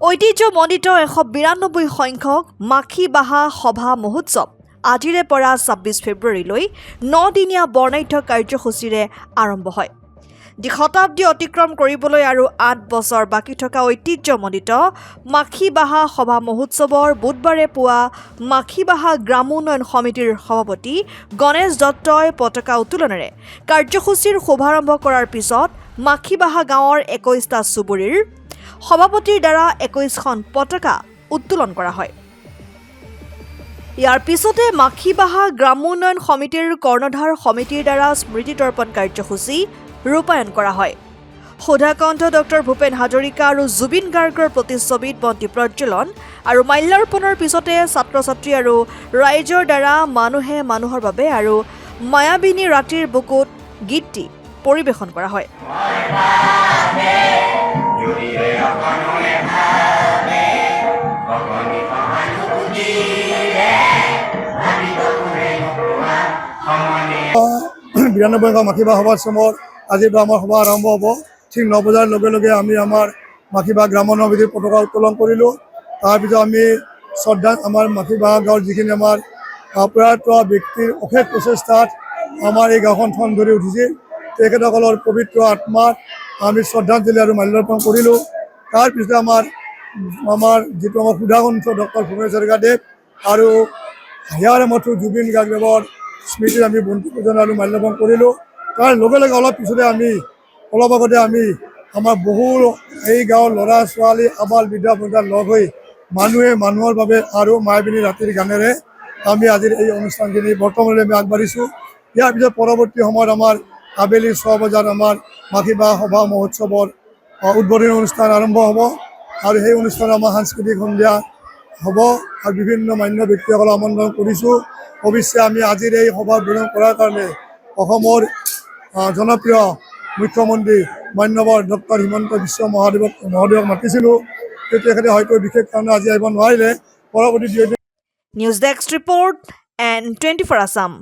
ঐতিহ্যমণ্ডিত 192 সংখ্যক মাখি বাহা সভা মহোৎসৱ আজিৰে পৰা 26 ফেব্ৰুৱাৰীলৈ 9দিনীয়া বৰ্ণাঢ্য কাৰ্যসূচীৰে আৰম্ভ হয়। শতাব্দী অতিক্ৰম কৰিবলৈ আৰু 8 বছৰ বাকী থকা ঐতিহ্যমণ্ডিত মাখি বাহা সভা মহোৎসৱৰ বুধবাৰে পুৱা মাখি বাহা গ্ৰামোন্নয়ন সমিতিৰ সভাপতি গণেশ দত্তই পতাকা উত্তোলনেৰে কাৰ্যসূচীৰ শুভাৰম্ভ কৰাৰ পিছত মাখি বাহা গাঁৱৰ 21টা চুবুৰীৰ সভাপতিৰ দ্বাৰা 21খন পতাকা উত্তোলন কৰা হয়। ইয়াৰ পিছতে মাখি বাহা গ্ৰামোন্নয়ন সমিতিৰ কৰ্ণধাৰ সমিতিৰ দ্বাৰা স্মৃতি তৰ্পণ কাৰ্যসূচী ৰূপায়ণ কৰা হয়। সুধাকণ্ঠ ডক্টৰ ভূপেন হাজৰিকা আৰু জুবিন গাৰ্গৰ প্ৰতিচ্ছবিত বন্তি প্ৰজ্বলন আৰু মাল্যাৰ্পণৰ পিছতে ছাত্ৰ ছাত্ৰী আৰু ৰাইজৰ দ্বাৰা মানুহে মানুহৰ বাবে আৰু মায়াবিনী ৰাতিৰ বুকুত গীতটি পৰিৱেশন কৰা হয়। বিৰানব্বৈ মাখি বাহা সভাশ্ৰমৰ আজিৰ পৰা আমাৰ সভা আৰম্ভ হ'ব। ঠিক 9 বজাৰ লগে লগে আমি আমাৰ মাখি বাহা গ্ৰামোন্নয়ন সমিতিৰ পতাকা উত্তোলন কৰিলোঁ। তাৰপিছত আমি শ্ৰদ্ধা আমাৰ মাখি বাহা গাঁৱৰ যিখিনি আমাৰ প্ৰয়াত ব্যক্তিৰ অশেষ প্ৰচেষ্টাত আমাৰ এই গাঁওখন ঠন ধৰি উঠিছিল, তেখেতসকলৰ পবিত্ৰ আত্মাত আমি শ্ৰদ্ধাঞ্জলি আৰু মাল্যাৰ্পণ কৰিলোঁ। তাৰপিছতে আমাৰ যিটো আমাৰ সুধাকণ্ঠ ডক্টৰ ভূপেন হাজৰিকাদেৱ আৰু হিয়াৰ মঠু জুবিন গাৰ্গদেৱৰ স্মৃতিত আমি বন্তি প্ৰজ্বলন আৰু মাল্যাৰ্পণ কৰিলোঁ। তাৰ লগে লগে অলপ আগতে আমি আমাৰ বহু এই গাঁৱৰ ল'ৰা ছোৱালী আবাল বৃদ্ধা বনিতা লগ হৈ মানুহে মানুহৰ বাবে আৰু মায়াবিনী ৰাতিৰ গানেৰে আমি আজিৰ এই অনুষ্ঠানখিনি বৰ্তমানলৈ আমি আগবাঢ়িছোঁ। ইয়াৰ পিছত পৰৱৰ্তী সময়ত আমাৰ আবেলি 6 বজাত আমাৰ মাখি বাহা সভা মহোৎসৱৰ উদ্বোধনী অনুষ্ঠান আৰম্ভ হ'ব আৰু সেই অনুষ্ঠানত আমাৰ সাংস্কৃতিক সন্ধিয়া হ'ব আৰু বিভিন্ন মান্য ব্যক্তিসকলক আমন্ত্ৰণ কৰিছোঁ। অৱশ্যে আমি আজিৰ এই সভা উদ্বোধন কৰাৰ কাৰণে অসমৰ জনপ্ৰিয় মুখ্যমন্ত্ৰী মান্যবৰ ডক্টৰ হিমন্ত বিশ্ব মহোদয়ক মাতিছিলোঁ, কিন্তু তেখেতে হয়তো বিশেষ কাৰণে আজি আহিব নোৱাৰিলে। পৰৱৰ্তী news desk report N24 Assam.